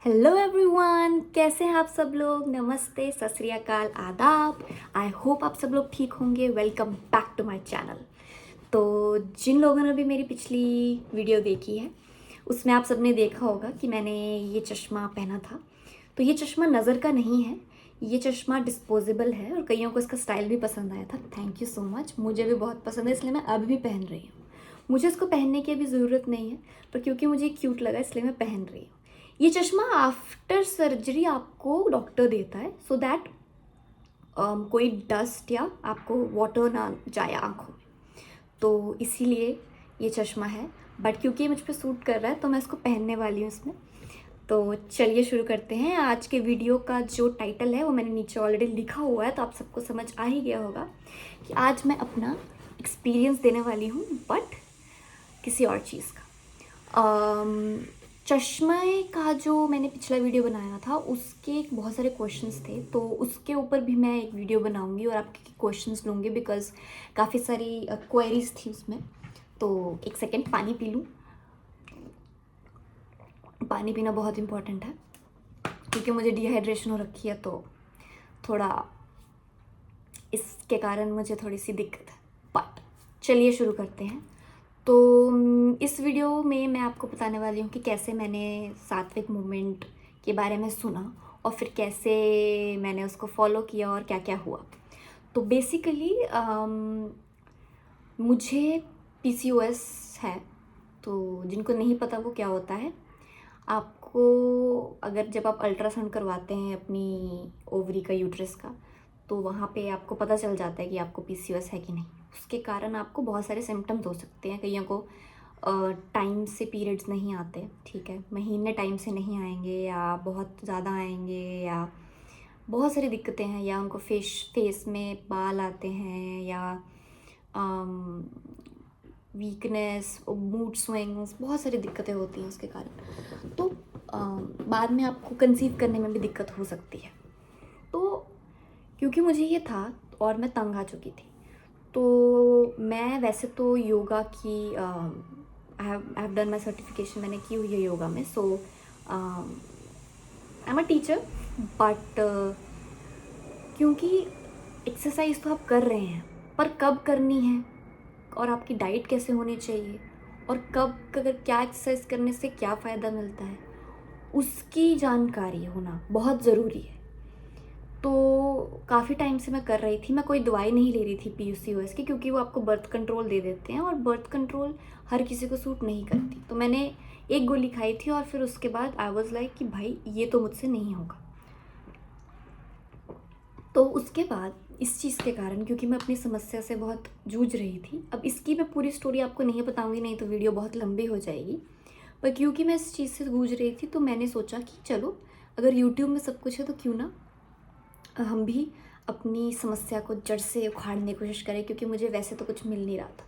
Hello everyone, कैसे हैं आप सब लोग। नमस्ते, सत श्री अकाल, आदाब। आई होप आप सब लोग ठीक होंगे। Welcome back to my channel. तो जिन लोगों ने भी मेरी पिछली वीडियो देखी है उसमें आप सबने देखा होगा कि मैंने ये चश्मा पहना था। तो ये चश्मा नज़र का नहीं है, ये चश्मा डिस्पोजेबल है और कईयों को इसका स्टाइल भी पसंद आया था। थैंक यू सो मच, मुझे भी बहुत पसंद है, इसलिए मैं अभी भी पहन रही हूँ। मुझे इसको पहनने की अभी ज़रूरत नहीं है, पर क्योंकि मुझे क्यूट लगा इसलिए मैं पहन रही हूँ। ये चश्मा आफ्टर सर्जरी आपको डॉक्टर देता है सो दैट कोई डस्ट या आपको वाटर ना जाए आँखों में, तो इसीलिए ये चश्मा है। बट क्योंकि ये मुझ पर सूट कर रहा है तो मैं इसको पहनने वाली हूँ इसमें। तो चलिए शुरू करते हैं। आज के वीडियो का जो टाइटल है वो मैंने नीचे ऑलरेडी लिखा हुआ है, तो आप सबको समझ आ ही गया होगा कि आज मैं अपना एक्सपीरियंस देने वाली हूँ, बट किसी और चीज़ का। चश्मे का जो मैंने पिछला वीडियो बनाया था उसके बहुत सारे क्वेश्चंस थे, तो उसके ऊपर भी मैं एक वीडियो बनाऊंगी और आपके क्वेश्चंस लूँगी, बिकॉज़ काफ़ी सारी क्वेरीज थी उसमें। तो एक सेकेंड पानी पी लूँ। पानी पीना बहुत इम्पोर्टेंट है क्योंकि मुझे डिहाइड्रेशन हो रखी है, तो थोड़ा इसके कारण मुझे थोड़ी सी दिक्कत है। बट चलिए शुरू करते हैं। तो इस वीडियो में मैं आपको बताने वाली हूँ कि कैसे मैंने सात्विक मूवमेंट के बारे में सुना और फिर कैसे मैंने उसको फॉलो किया और क्या क्या हुआ। तो बेसिकली मुझे पीसीओएस है। तो जिनको नहीं पता वो क्या होता है, आपको अगर जब आप अल्ट्रासाउंड करवाते हैं अपनी ओवरी का, यूट्रस का, तो वहाँ पे आपको पता चल जाता है कि आपको पीसीओएस है कि नहीं। उसके कारण आपको बहुत सारे सिम्टम्स हो सकते हैं। कईयों को टाइम से पीरियड्स नहीं आते, ठीक है, महीने टाइम से नहीं आएंगे या बहुत ज़्यादा आएंगे, या बहुत सारी दिक्कतें हैं, या उनको फेस में बाल आते हैं, या वीकनेस, मूड स्विंग्स, बहुत सारी दिक्कतें होती हैं उसके कारण। तो बाद में आपको कंसीव करने में भी दिक्कत हो सकती है। तो क्योंकि मुझे ये था और मैं तंग आ चुकी थी, तो मैं वैसे तो योगा की I have done my certification, मैंने की हुई है योगा में। So I am a teacher. But क्योंकि एक्सरसाइज तो आप कर रहे हैं, पर कब करनी है और आपकी डाइट कैसे होनी चाहिए और कब अगर क्या एक्सरसाइज करने से क्या फ़ायदा मिलता है, उसकी जानकारी होना बहुत ज़रूरी है। तो काफ़ी टाइम से मैं कर रही थी। मैं कोई दवाई नहीं ले रही थी पीसीओएस की, क्योंकि वो आपको बर्थ कंट्रोल दे देते हैं और बर्थ कंट्रोल हर किसी को सूट नहीं करती। तो मैंने एक गोली खाई थी और फिर उसके बाद आई वाज लाइक कि भाई ये तो मुझसे नहीं होगा। तो उसके बाद इस चीज़ के कारण, क्योंकि मैं अपनी समस्या से बहुत जूझ रही थी, अब इसकी मैं पूरी स्टोरी आपको नहीं बताऊंगी, नहीं तो वीडियो बहुत लंबी हो जाएगी। पर क्योंकि मैं इस चीज़ से जूझ रही थी तो मैंने सोचा कि चलो, अगर यूट्यूब में सब कुछ है तो क्यों ना हम भी अपनी समस्या को जड़ से उखाड़ने की कोशिश करें, क्योंकि मुझे वैसे तो कुछ मिल नहीं रहा था।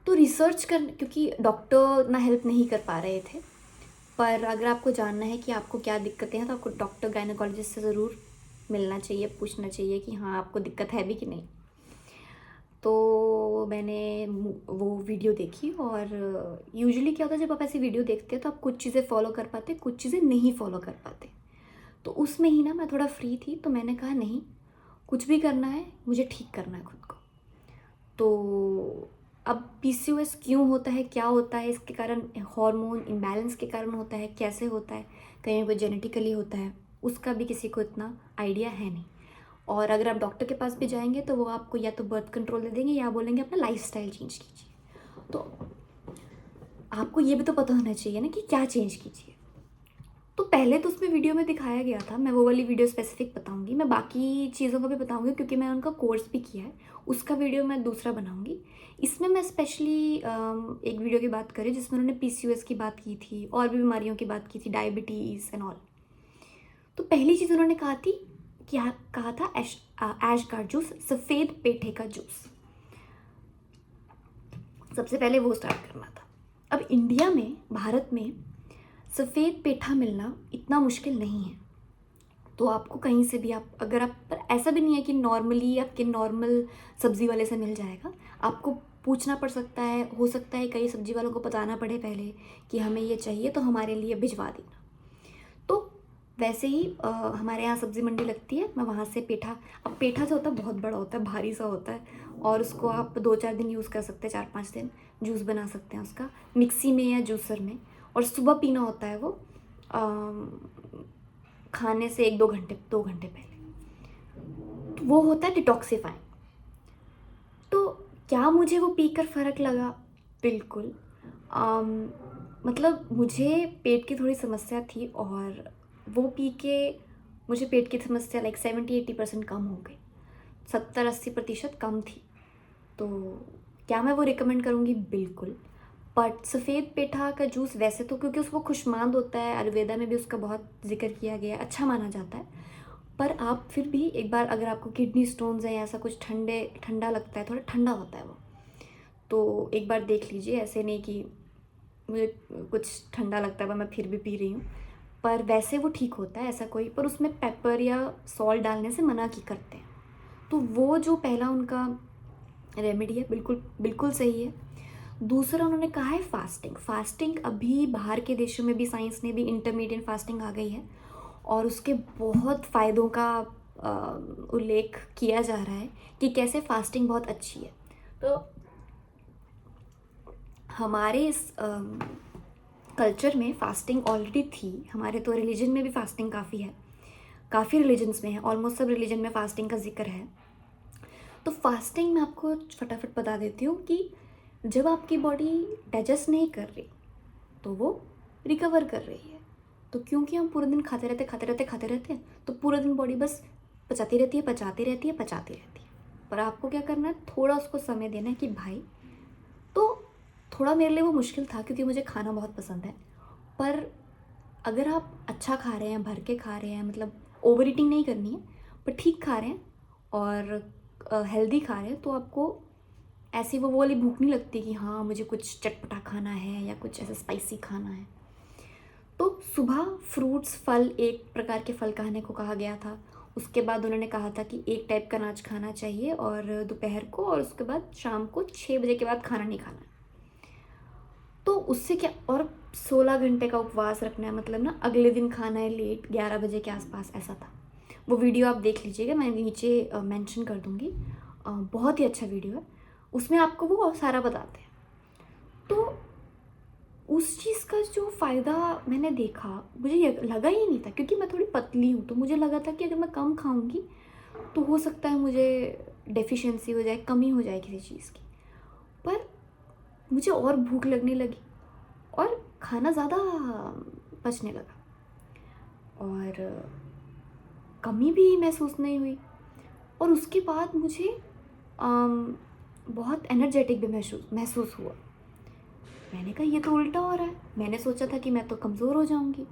तो रिसर्च कर, क्योंकि डॉक्टर ना हेल्प नहीं कर पा रहे थे। पर अगर आपको जानना है कि आपको क्या दिक्कतें हैं तो आपको डॉक्टर गायनेकोलॉजिस्ट से ज़रूर मिलना चाहिए, पूछना चाहिए कि हाँ आपको दिक्कत है भी कि नहीं। तो मैंने वो वीडियो देखी, और यूजुअली क्या होता है जब आप ऐसी वीडियो देखते हैं तो आप कुछ चीज़ें फॉलो कर पाते, कुछ चीज़ें नहीं फॉलो कर पाते। तो उस महीना मैं थोड़ा फ्री थी, तो मैंने कहा नहीं, कुछ भी करना है, मुझे ठीक करना है खुद को। तो अब पीसीओएस क्यों होता है, क्या होता है, इसके कारण हार्मोन इम्बैलेंस के कारण होता है, कैसे होता है, कहीं कोई जेनेटिकली होता है, उसका भी किसी को इतना आइडिया है नहीं। और अगर आप डॉक्टर के पास भी जाएंगे तो वो आपको या तो बर्थ कंट्रोल दे देंगे या बोलेंगे अपना लाइफस्टाइल चेंज कीजिए। तो आपको ये भी तो पता होना चाहिए ना कि क्या चेंज कीजिए। तो पहले तो उसमें वीडियो में दिखाया गया था, मैं वो वाली वीडियो स्पेसिफिक बताऊंगी, मैं बाकी चीज़ों का भी बताऊंगी क्योंकि मैं उनका कोर्स भी किया है, उसका वीडियो मैं दूसरा बनाऊंगी। इसमें मैं स्पेशली एक वीडियो की बात करी जिसमें उन्होंने पीसीओएस की बात की थी और भी बीमारियों की बात की थी, डायबिटीज़ एंड ऑल। तो पहली चीज़ उन्होंने कहा थी, क्या कहा था, ऐश का जूस, सफ़ेद पेठे का जूस, सबसे पहले वो स्टार्ट करना था। अब इंडिया में, भारत में सफ़ेद पेठा मिलना इतना मुश्किल नहीं है। तो आपको कहीं से भी, आप अगर आप, पर ऐसा भी नहीं है कि नॉर्मली आपके नॉर्मल सब्ज़ी वाले से मिल जाएगा, आपको पूछना पड़ सकता है, हो सकता है कई सब्ज़ी वालों को बताना पड़े पहले कि हमें ये चाहिए तो हमारे लिए भिजवा देना। तो वैसे ही हमारे यहाँ सब्ज़ी मंडी लगती है, मैं वहाँ से पेठा, अब पेठा जो होता है बहुत बड़ा होता है, भारी सा होता है, और उसको आप 2-4 दिन यूज़ कर सकते हैं, 4-5 दिन जूस बना सकते हैं उसका, मिक्सी में या जूसर में। और सुबह पीना होता है वो खाने से 2 घंटे पहले। तो वो होता है डिटॉक्सिफाइंग। तो क्या मुझे वो पीकर फ़र्क लगा? बिल्कुल। मतलब मुझे पेट की थोड़ी समस्या थी, और वो पी के मुझे पेट की समस्या लाइक 70-80% कम हो गई, 70-80% कम थी। तो क्या मैं वो रिकमेंड करूँगी? बिल्कुल। बट सफ़ेद पेठा का जूस वैसे तो क्योंकि उसको खुशमांद होता है, आयुर्वेदा में भी उसका बहुत ज़िक्र किया गया है, अच्छा माना जाता है। पर आप फिर भी एक बार, अगर आपको किडनी स्टोन्स हैं या ऐसा कुछ ठंडा लगता है, थोड़ा ठंडा होता है वो, तो एक बार देख लीजिए। ऐसे नहीं कि मुझे कुछ ठंडा लगता है पर मैं फिर भी पी रही हूँ, पर वैसे वो ठीक होता है ऐसा कोई, पर उसमें पेपर या सॉल्ट डालने से मना की करते हैं। तो वो जो पहला उनका रेमेडी है, बिल्कुल बिल्कुल सही है। दूसरा उन्होंने कहा है फास्टिंग। फास्टिंग अभी बाहर के देशों में भी साइंस ने भी इंटरमीडिएट फास्टिंग आ गई है, और उसके बहुत फ़ायदों का अ, उल्लेख किया जा रहा है कि कैसे फास्टिंग बहुत अच्छी है। तो हमारे इस कल्चर में फास्टिंग ऑलरेडी थी, हमारे तो रिलीजन में भी फास्टिंग काफ़ी है, काफ़ी रिलीजन्स में है, ऑलमोस्ट सब रिलीजन में फास्टिंग का जिक्र है। तो फास्टिंग मैं आपको फटाफट बता देती हूँ कि जब आपकी बॉडी डाइजेस्ट नहीं कर रही तो वो रिकवर कर रही है। तो क्योंकि हम पूरे दिन खाते रहते हैं, तो पूरा दिन बॉडी बस पचाती रहती है, पचाती रहती है, पचाती रहती है। पर आपको क्या करना है, थोड़ा उसको समय देना है कि भाई, तो थोड़ा मेरे लिए वो मुश्किल था क्योंकि मुझे खाना बहुत पसंद है। पर अगर आप अच्छा खा रहे हैं, भर के खा रहे हैं, मतलब ओवर ईटिंग नहीं करनी है, पर ठीक खा रहे हैं और हेल्दी खा रहे हैं, तो आपको ऐसी वो वाली भूख नहीं लगती कि हाँ मुझे कुछ चटपटा खाना है या कुछ ऐसा स्पाइसी खाना है। तो सुबह फ्रूट्स, फल, एक प्रकार के फल खाने को कहा गया था। उसके बाद उन्होंने कहा था कि एक टाइप का अनाज खाना चाहिए और दोपहर को, और उसके बाद शाम को 6 बजे के बाद खाना नहीं खाना है। तो उससे क्या, और 16 घंटे का उपवास रखना है, मतलब ना अगले दिन खाना है लेट 11 बजे के आसपास, ऐसा था। वो वीडियो आप देख लीजिएगा, मैं नीचे मेंशन कर दूँगी। बहुत ही अच्छा वीडियो है, उसमें आपको वो सारा बताते हैं। तो उस चीज़ का जो फ़ायदा मैंने देखा, मुझे ये लगा ही नहीं था क्योंकि मैं थोड़ी पतली हूँ, तो मुझे लगा था कि अगर मैं कम खाऊंगी तो हो सकता है मुझे डेफिशिएंसी हो जाए, कमी हो जाए किसी चीज़ की। पर मुझे और भूख लगने लगी और खाना ज़्यादा पचने लगा, और कमी भी महसूस नहीं हुई। और उसके बाद मुझे अम, बहुत एनर्जेटिक भी महसूस महसूस हुआ। मैंने कहा ये तो उल्टा हो रहा है, मैंने सोचा था कि मैं तो कमज़ोर हो जाऊंगी।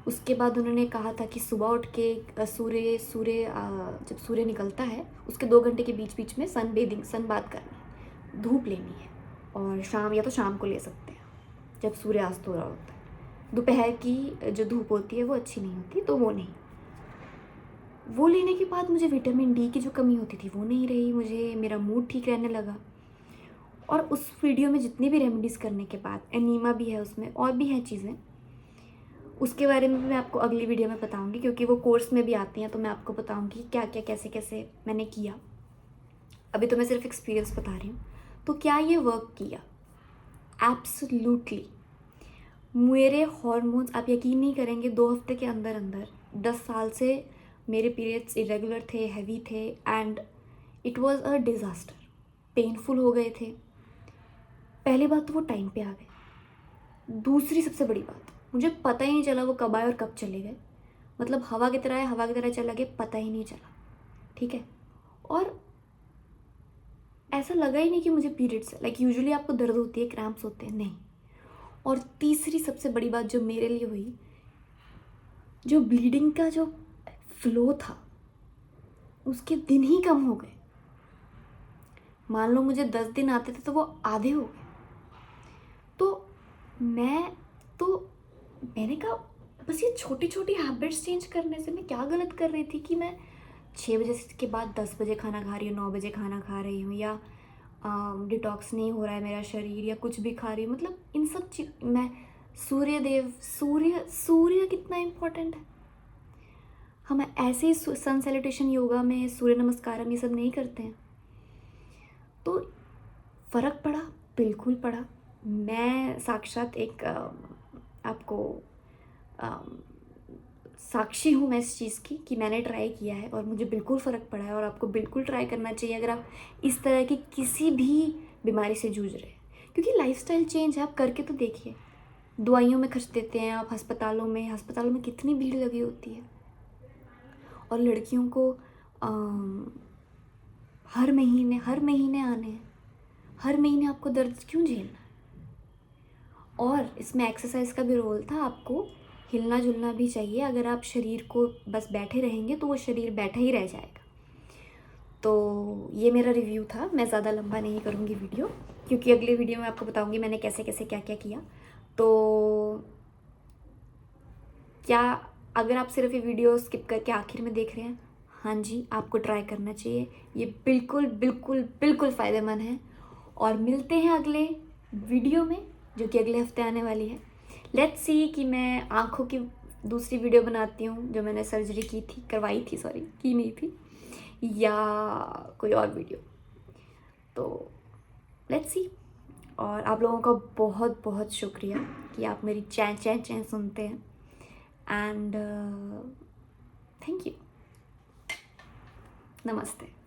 उसके बाद उन्होंने कहा था कि सुबह उठ के जब सूर्य निकलता है उसके 2 घंटे के बीच बीच में सन बात करना है, धूप लेनी है। और शाम, या तो शाम को ले सकते हैं जब सूर्यास्त हो रहा होता है। दोपहर की जो धूप होती है वो अच्छी नहीं होती, तो वो नहीं। वो लेने के बाद मुझे विटामिन डी की जो कमी होती थी वो नहीं रही, मुझे मेरा मूड ठीक रहने लगा। और उस वीडियो में जितनी भी रेमेडीज़ करने के बाद, एनीमा भी है उसमें, और भी हैं चीज़ें, उसके बारे में भी मैं आपको अगली वीडियो में बताऊंगी क्योंकि वो कोर्स में भी आती हैं, तो मैं आपको बताऊंगी क्या क्या कैसे कैसे मैंने किया। अभी तो मैं सिर्फ एक्सपीरियंस बता रही हूँ। तो क्या ये वर्क किया? एब्सोल्युटली। मेरे हॉर्मोन्स, आप यकीन नहीं करेंगे, 2 हफ्ते के अंदर अंदर, 10 साल से मेरे पीरियड्स इरेगुलर थे, हैवी थे, and it was a disaster. Painful हो गए थे। पहली बात तो वो टाइम पे आ गए। दूसरी सबसे बड़ी बात, मुझे पता ही नहीं चला वो कब आए और कब चले गए। मतलब हवा की तरह आए, हवा की तरह चला गया, पता ही नहीं चला। ठीक है। और ऐसा लगा ही नहीं कि मुझे पीरियड्स है, लाइक यूजुअली आपको दर्द होती है, क्रैम्प्स होते हैं, नहीं। और तीसरी सबसे बड़ी बात जो मेरे लिए हुई, जो ब्लीडिंग का जो फ्लो था उसके दिन ही कम हो गए। मान लो मुझे 10 दिन आते थे तो वो आधे हो गए। तो मैं तो मैंने कहा बस ये छोटी छोटी हैबिट्स चेंज करने से मैं क्या गलत कर रही थी कि मैं 6 बजे के बाद 10 बजे खाना खा रही हूँ, 9 बजे खाना खा रही हूँ, या डिटॉक्स नहीं हो रहा है मेरा शरीर, या कुछ भी खा रही हूँ। मतलब इन सब चीज मैं, सूर्य देव, सूर्य सूर्य कितना इम्पोर्टेंट है। हम ऐसे ही सन सैल्यूटेशन योगा में, सूर्य नमस्कार हम ये सब नहीं करते हैं। तो फ़र्क पड़ा, बिल्कुल पड़ा। मैं साक्षात एक आपको साक्षी हूँ मैं इस चीज़ की कि मैंने ट्राई किया है और मुझे बिल्कुल फ़र्क पड़ा है, और आपको बिल्कुल ट्राई करना चाहिए अगर आप इस तरह की किसी भी बीमारी से जूझ रहे हैं। क्योंकि लाइफ़स्टाइल चेंज है, आप करके तो देखिए। दवाइयों में खर्च देते हैं आप, अस्पतालों में कितनी भीड़ लगी होती है, और लड़कियों को हर महीने आने हैं, हर महीने आपको दर्द क्यों झेलना है? और इसमें एक्सरसाइज का भी रोल था, आपको हिलना जुलना भी चाहिए। अगर आप शरीर को बस बैठे रहेंगे तो वो शरीर बैठा ही रह जाएगा। तो ये मेरा रिव्यू था, मैं ज़्यादा लंबा नहीं करूँगी वीडियो, क्योंकि अगले वीडियो में आपको बताऊँगी मैंने कैसे कैसे क्या क्या किया। तो क्या अगर आप सिर्फ ये वीडियो स्किप करके आखिर में देख रहे हैं, हाँ जी, आपको ट्राई करना चाहिए। ये बिल्कुल बिल्कुल बिल्कुल फ़ायदेमंद है। और मिलते हैं अगले वीडियो में, जो कि अगले हफ्ते आने वाली है। लेट्स सी कि मैं आँखों की दूसरी वीडियो बनाती हूँ, जो मैंने सर्जरी करवाई थी, सॉरी की नहीं थी, या कोई और वीडियो। तो लेट्स सी। और आप लोगों का बहुत बहुत शुक्रिया कि आप मेरी चैं चैं चैं सुनते हैं। And thank you. नमस्ते।